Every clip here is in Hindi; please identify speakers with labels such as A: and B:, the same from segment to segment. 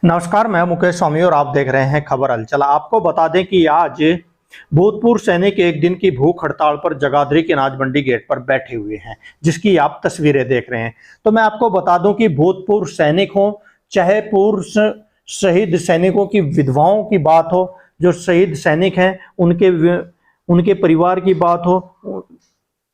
A: नमस्कार, मैं मुकेश स्वामी और आप देख रहे हैं खबर हलचल। आपको बता दें कि आज भूतपूर्व सैनिक एक दिन की भूख हड़ताल पर जगाधरी की अनाज मंडी गेट पर बैठे हुए हैं, जिसकी आप तस्वीरें देख रहे हैं। तो मैं आपको बता दूं कि भूतपूर्व सैनिक हो, चाहे पूर्व शहीद सैनिकों की विधवाओं की बात हो, जो शहीद सैनिक हैं उनके परिवार की बात हो,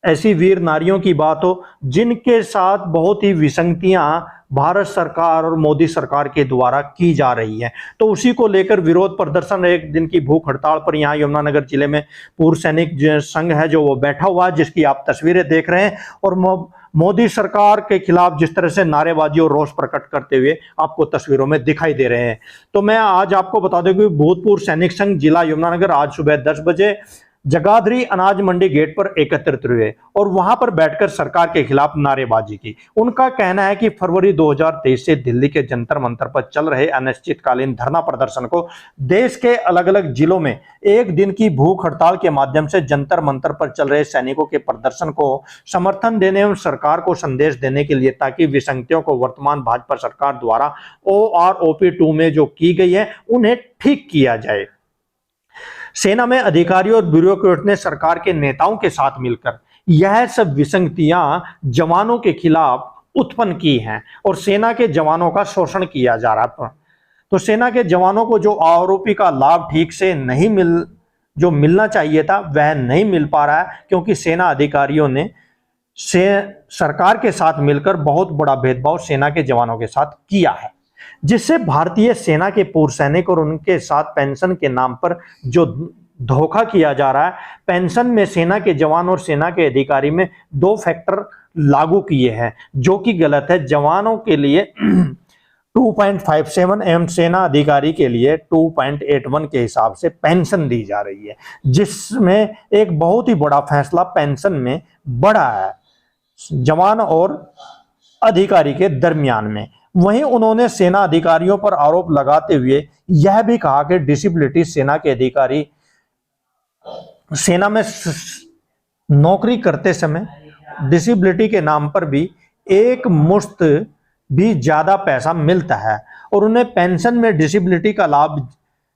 A: ऐसी वीर नारियों की बात हो जिनके साथ बहुत ही विसंगतियां भारत सरकार और मोदी सरकार के द्वारा की जा रही है, तो उसी को लेकर विरोध प्रदर्शन एक दिन की भूख हड़ताल पर यहाँ यमुनानगर जिले में पूर्व सैनिक संघ है जो वो बैठा हुआ है, जिसकी आप तस्वीरें देख रहे हैं। और मोदी सरकार के खिलाफ जिस तरह से नारेबाजी और रोष प्रकट करते हुए आपको तस्वीरों में दिखाई दे रहे हैं। तो मैं आज आपको बता दूं कि भूतपूर्व सैनिक संघ जिला यमुनानगर आज सुबह 10 बजे जगाधरी अनाज मंडी गेट पर एकत्रित हुए और वहां पर बैठकर सरकार के खिलाफ नारेबाजी की। उनका कहना है कि फरवरी 2023 से दिल्ली के जंतर मंतर पर चल रहे अनिश्चितकालीन धरना प्रदर्शन को देश के अलग अलग जिलों में एक दिन की भूख हड़ताल के माध्यम से जंतर मंतर पर चल रहे सैनिकों के प्रदर्शन को समर्थन देने एवं सरकार को संदेश देने के लिए, ताकि विसंगतियों को वर्तमान भाजपा सरकार द्वारा OROP 2 में जो की गई है उन्हें ठीक किया जाए। सेना में अधिकारियों और ब्यूरोक्रेट ने सरकार के नेताओं के साथ मिलकर यह सब विसंगतियां जवानों के खिलाफ उत्पन्न की हैं और सेना के जवानों का शोषण किया जा रहा था। तो सेना के जवानों को जो आरोपी का लाभ ठीक से नहीं मिलना चाहिए था वह नहीं मिल पा रहा है, क्योंकि सेना अधिकारियों ने सरकार के साथ मिलकर बहुत बड़ा भेदभाव सेना के जवानों के साथ किया है, जिससे भारतीय सेना के पूर्व सैनिक और उनके साथ पेंशन के नाम पर जो धोखा किया जा रहा है। पेंशन में सेना के जवान और सेना के अधिकारी में 2 फैक्टर लागू किए हैं जो कि गलत है। जवानों के लिए 2.57 एवं सेना अधिकारी के लिए 2.81 के हिसाब से पेंशन दी जा रही है, जिसमें एक बहुत ही बड़ा फैसला पेंशन में बड़ा है जवान और अधिकारी के दरमियान में। वहीं उन्होंने सेना अधिकारियों पर आरोप लगाते हुए यह भी कहा कि डिसेबिलिटी सेना के अधिकारी सेना में नौकरी करते समय डिसेबिलिटी के नाम पर भी एक मुश्त भी ज्यादा पैसा मिलता है और उन्हें पेंशन में डिसेबिलिटी का लाभ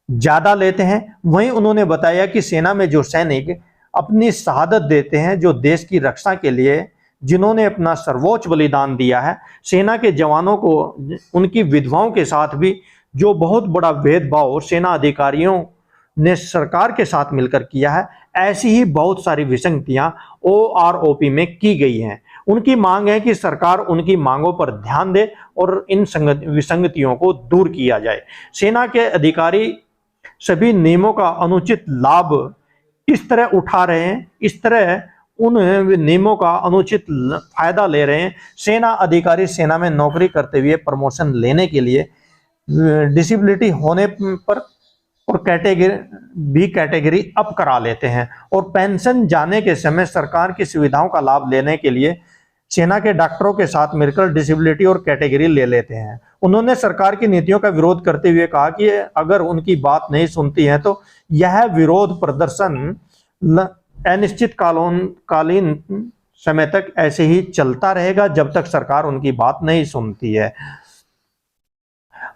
A: ज्यादा लेते हैं। वहीं उन्होंने बताया कि सेना में जो सैनिक अपनी शहादत देते हैं, जो देश की रक्षा के लिए जिन्होंने अपना सर्वोच्च बलिदान दिया है, सेना के जवानों को उनकी विधवाओं के साथ भी जो बहुत बड़ा भेदभाव सेना अधिकारियों ने सरकार के साथ मिलकर किया है, ऐसी ही बहुत सारी विसंगतियां OROP में की गई हैं। उनकी मांग है कि सरकार उनकी मांगों पर ध्यान दे और इन विसंगतियों को दूर किया जाए। सेना के अधिकारी सभी नियमों का अनुचित लाभ इस तरह उठा रहे हैं, इस तरह उन नियमों का अनुचित फायदा ले रहे हैं। सेना अधिकारी सेना में नौकरी करते हुए प्रमोशन लेने के लिए डिसेबिलिटी होने पर और कैटेगरी अप करा लेते हैं और पेंशन जाने के समय सरकार की सुविधाओं का लाभ लेने के लिए सेना के डॉक्टरों के साथ मिलकर डिसेबिलिटी और कैटेगरी ले लेते हैं। उन्होंने सरकार की नीतियों का विरोध करते हुए कहा कि अगर उनकी बात नहीं सुनती है तो यह विरोध प्रदर्शन अनिश्चितकालीन समय तक ऐसे ही चलता रहेगा जब तक सरकार उनकी बात नहीं सुनती है।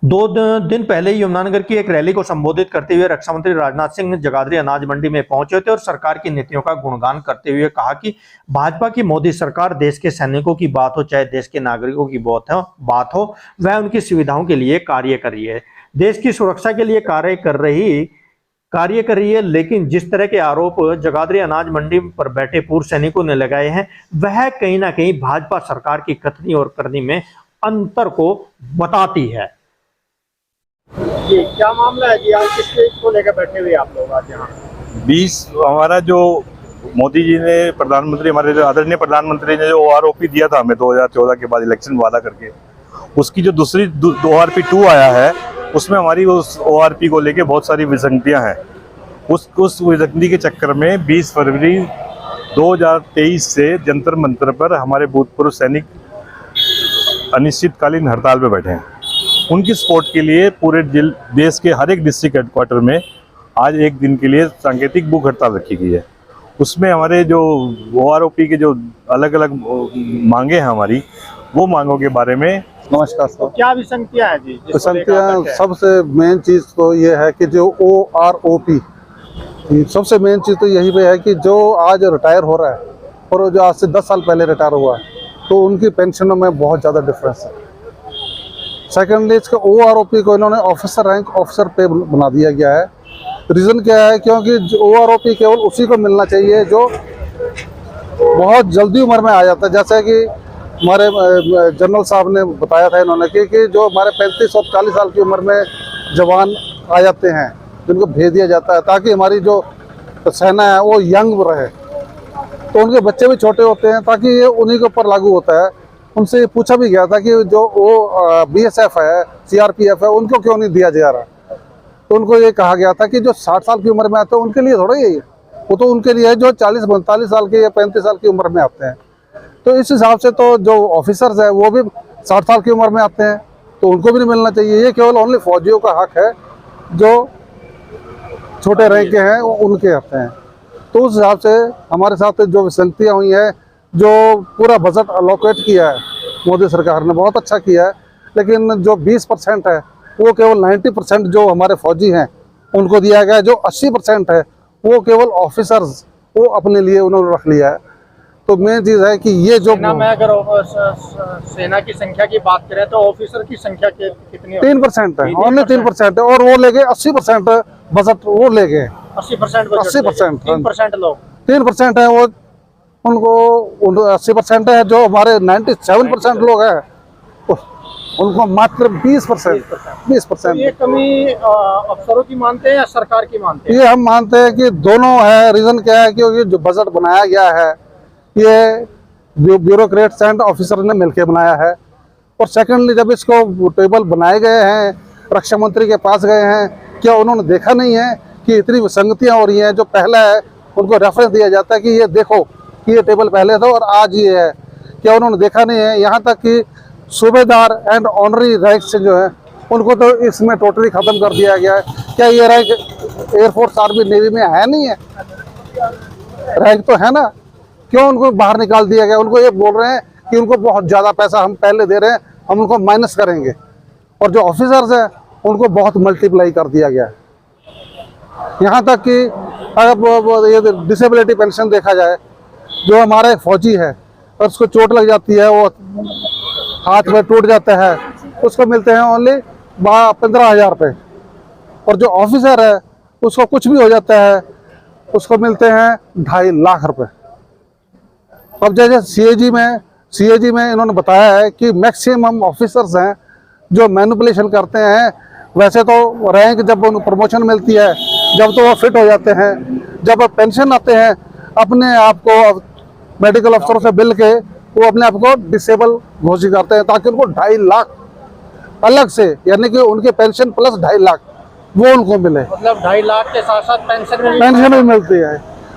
A: 2 दिन पहले यमुनानगर की एक रैली को संबोधित करते हुए रक्षा मंत्री राजनाथ सिंह जगाधरी अनाज मंडी में पहुंचे थे और सरकार की नीतियों का गुणगान करते हुए कहा कि भाजपा की मोदी सरकार देश के सैनिकों की बात हो चाहे देश के नागरिकों की बात हो, वह उनकी सुविधाओं के लिए कार्य कर रही है, देश की सुरक्षा के लिए कार्य कर रही है। लेकिन जिस तरह के आरोप जगाधरी अनाज मंडी पर बैठे पूर्व सैनिकों ने लगाए हैं वह कहीं ना कहीं भाजपा सरकार की कथनी और करनी में अंतर को बताती है।
B: जी क्या मामला है जी, आज किस चीज को लेकर बैठे हुए आप लोग आज यहाँ?
C: 20 हमारा जो मोदी जी ने प्रधानमंत्री, हमारे जो आदरणीय प्रधानमंत्री ने जो OROP दिया था हमें 2014 के बाद इलेक्शन वादा करके, उसकी जो दूसरी OROP 2 आया है उसमें हमारी उस ORP को लेके बहुत सारी विसंगतियां हैं। उस विसंगति के चक्कर में 20 फरवरी 2023 से जंतर मंतर पर हमारे भूतपूर्व सैनिक अनिश्चितकालीन हड़ताल पे बैठे हैं। उनकी सपोर्ट के लिए पूरे देश के हर एक डिस्ट्रिक्ट हेडक्वार्टर में आज एक दिन के लिए सांकेतिक भूख हड़ताल रखी गई है। उसमें हमारे जो OROP के जो अलग अलग मांगे हैं हमारी, वो मांगों के बारे में
D: नमस्कार
B: तो
D: सर।
B: क्या विसंगतियां हैं जी जिसको लेकर आप
D: विसंगतियाँ
B: बैठे हैं?
D: सबसे मेन चीज़ तो ये है कि जो OROP, सबसे मेन चीज़ तो यही पे है कि जो आज रिटायर हो रहा है और जो आज से 10 साल पहले रिटायर हुआ है, तो उनकी पेंशनों में बहुत ज़्यादा डिफरेंस है। सेकेंडली, इसका OROP को इन्होंने ऑफिसर रैंक ऑफिसर पे बना दिया गया है। रीज़न क्या है? क्योंकि OROP केवल उसी को मिलना चाहिए जो बहुत जल्दी उम्र में आ जाता है। जैसे कि हमारे जनरल साहब ने बताया था इन्होंने कि जो हमारे 35 और 40 साल की उम्र में जवान आ जाते हैं, जिनको भेज दिया जाता है ताकि हमारी जो सेना है वो यंग रहे, तो उनके बच्चे भी छोटे होते हैं ताकि ये उन्हीं के ऊपर लागू होता है। उनसे पूछा भी गया था कि जो वो BSF है, CRPF है, उनको क्यों नहीं दिया जा रहा, तो उनको ये कहा गया था कि जो 60 साल की उम्र में आते हैं उनके लिए थोड़ा ही, वो तो उनके लिए है जो 40-45 साल के या 35 साल की उम्र में आते हैं। तो इस हिसाब से तो जो ऑफिसर्स है वो भी 60 साल की उम्र में आते हैं, तो उनको भी नहीं मिलना चाहिए। ये केवल ओनली फौजियों का हक है जो छोटे रैंक के हैं उनके आते हैं। तो उस हिसाब से हमारे साथ जो विसंगतियाँ हुई हैं, जो पूरा बजट अलोकेट किया है मोदी सरकार ने, बहुत अच्छा किया है, लेकिन जो 20% है वो केवल 90% जो हमारे फौजी हैं उनको दिया गया है। जो 80% है वो केवल ऑफिसर्स वो अपने लिए उन्होंने रख लिया है। तो मेन चीज़ है कि ये जो
B: सेना में अगर सेना की संख्या की बात करें तो ऑफिसर की संख्या कितनी है?
D: 3% है, ओनली 3% है, और वो ले गए 80% बजट, वो ले गए
B: 80%
D: 80%,
B: 3% लोग
D: 3% है वो, उनको 80% है। जो हमारे 97% लोग हैं उनको मात्र 20%।
B: ये कमी अफसरों की मानते हैं या सरकार की मानते हैं?
D: ये हम मानते हैं कि दोनों है। रीज़न क्या है? क्योंकि जो बजट बनाया गया है ये ब्यूरोक्रेट्स एंड ऑफिसर ने मिलकर बनाया है, और सेकेंडली जब इसको टेबल बनाए गए हैं, रक्षा मंत्री के पास गए हैं, क्या उन्होंने देखा नहीं है कि इतनी विसंगतियाँ हो रही हैं? जो पहला है उनको रेफरेंस दिया जाता है कि ये देखो कि ये टेबल पहले था और आज ये है, क्या उन्होंने देखा नहीं है? यहाँ तक कि सूबेदार एंड ऑनरी रैंक से जो है उनको तो इसमें टोटली ख़त्म कर दिया गया है। क्या ये रैंक एयरफोर्स, आर्मी, नेवी में है नहीं है? रैंक तो है ना, क्यों उनको बाहर निकाल दिया गया? उनको ये बोल रहे हैं कि उनको बहुत ज़्यादा पैसा हम पहले दे रहे हैं, हम उनको माइनस करेंगे, और जो ऑफिसर्स हैं उनको बहुत मल्टीप्लाई कर दिया गया है। यहाँ तक कि अगर ये डिसेबिलिटी पेंशन देखा जाए, जो हमारा एक फौजी है और उसको चोट लग जाती है, वो हाथ में टूट जाता है, उसको मिलते हैं ओनली 15,000 रुपये, और जो ऑफिसर है उसको कुछ भी हो जाता है उसको मिलते हैं 2.5 लाख रुपए। अब जैसे CAG में इन्होंने बताया है कि मैक्सिमम ऑफिसर्स हैं जो मैनिपुलेशन करते हैं। वैसे तो रैंक जब उनको प्रमोशन मिलती है, जब तो वो फिट हो जाते हैं, जब पेंशन आते हैं अपने आप को मेडिकल अफसरों से मिल के वो अपने आप को डिसेबल घोषित करते हैं ताकि उनको 2.5 लाख अलग से, यानी कि उनके पेंशन प्लस 2.5 लाख वो उनको मिले।
B: मतलब 2.5 लाख के साथ साथ
D: पेंशन भी मिलती है।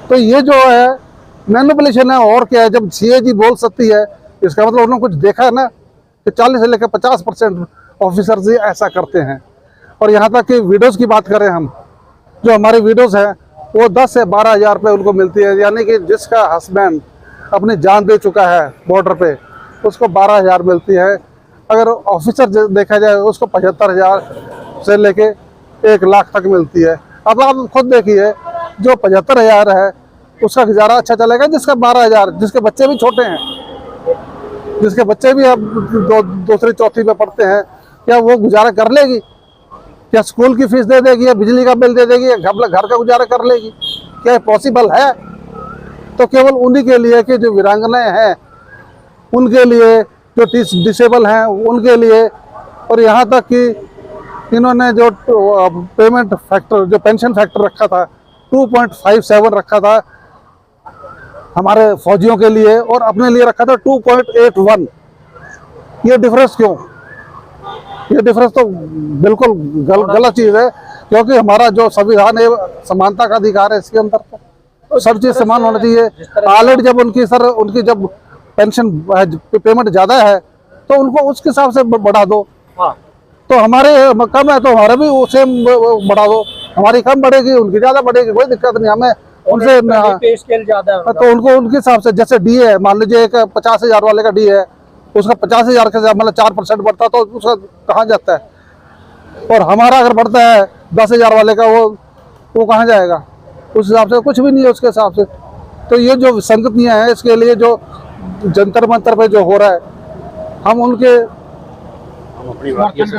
D: तो ये जो है मैनिपुलेशन है, और क्या है? जब CAG बोल सकती है, इसका मतलब उन्होंने कुछ देखा है ना कि 40 से लेकर 50% ऑफिसर्स ही ऐसा करते हैं। और यहाँ तक कि विडोज़ की बात करें हम, जो हमारे विडोज़ हैं वो 10 से 12,000 रुपये उनको मिलती है, यानी कि जिसका हस्बैंड अपनी जान दे चुका है बॉर्डर पे उसको 12,000 मिलती है। अगर ऑफिसर देखा जाए उसको 75,000 से लेके 1 लाख तक मिलती है। अब आप खुद देखिए, जो 75,000 है उसका गुजारा अच्छा चलेगा, जिसका 12,000, जिसके बच्चे भी छोटे हैं, जिसके बच्चे भी अब दूसरी चौथी में पढ़ते हैं, क्या वो गुजारा कर लेगी? क्या स्कूल की फीस दे देगी, या बिजली का बिल दे देगी, या घर का गुजारा कर लेगी? क्या पॉसिबल है? तो केवल उन्हीं के लिए कि जो वीरांगनाएं हैं उनके लिए, जो डिसेबल हैं उनके लिए, और यहाँ तक कि इन्होंने जो पेमेंट फैक्टर, जो पेंशन फैक्टर रखा था 2.57 रखा था हमारे फौजियों के लिए, और अपने लिए रखा था 2.81। ये डिफरेंस क्यों? ये डिफरेंस तो बिल्कुल गलत चीज़ है, क्योंकि हमारा जो संविधान है समानता का अधिकार है, इसके अंदर तो सब चीज़ समान होना चाहिए। ऑलरेडी जब उनकी जब पेंशन पेमेंट ज़्यादा है तो उनको उसके हिसाब से बढ़ा दो।
B: हाँ।
D: तो हमारे कम है तो हमारा भी सेम बढ़ा दो, हमारी कम बढ़ेगी उनकी ज़्यादा बढ़ेगी, कोई दिक्कत नहीं हमें उनसे।
B: पे स्केल ज्यादा है
D: तो उनको उनके हिसाब से, जैसे DA है, मान लीजिए एक 50,000 वाले का DA है उसका 50,000 का मतलब 4% बढ़ता तो उसका कहाँ जाता है। और हमारा अगर बढ़ता है 10,000 वाले का, वो कहाँ जाएगा। उस हिसाब से कुछ भी नहीं है उसके हिसाब से। तो ये जो विसंगतियाँ हैं, इसके लिए जो जंतर मंतर पे जो हो रहा है, हम उनके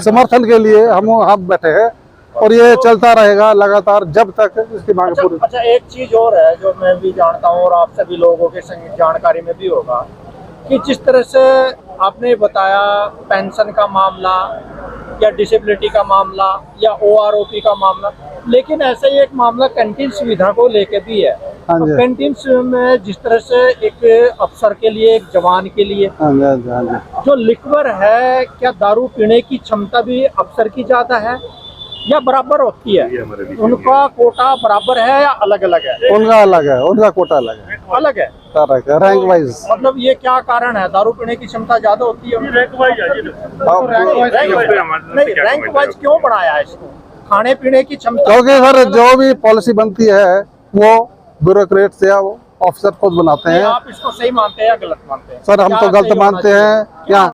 D: समर्थन के लिए हम बैठे हैं और ये चलता रहेगा लगातार जब तक इसकी मांग पूरी।
B: अच्छा, एक चीज और है जो मैं भी जानता हूँ और आप सभी लोगों के जानकारी में भी होगा कि जिस तरह से आपने बताया पेंशन का मामला या डिसेबिलिटी का मामला या OROP का मामला, लेकिन ऐसा ही एक मामला कैंटीन सुविधा को लेके भी है।
D: हाँ
B: तो
D: जी।
B: कैंटीन में जिस तरह से एक अफसर के लिए, एक जवान के लिए
D: हाँ जी, हाँ जी, हाँ जी।
B: जो लिक्वर है, क्या दारू पीने की क्षमता भी अफसर की ज्यादा है या बराबर होती है? उनका कोटा बराबर है या अलग अलग है?
D: उनका अलग है, उनका कोटा अलग है,
B: अलग है,
D: रैंक वाइज।
B: मतलब ये क्या कारण है? दारू पीने की क्षमता ज्यादा होती है? रैंक वाइज क्यों बढ़ाया है इसको? खाने पीने की क्षमता,
D: क्योंकि सर जो भी पॉलिसी बनती है वो ब्यूरोक्रेट्स या वो ऑफिसर खुद बनाते हैं।
B: आप इसको सही मानते हैं या गलत मानते हैं?
D: सर हम
B: क्या
D: तो गलत
B: सही होना
D: मानते
B: चाहिए?
D: हैं। यहाँ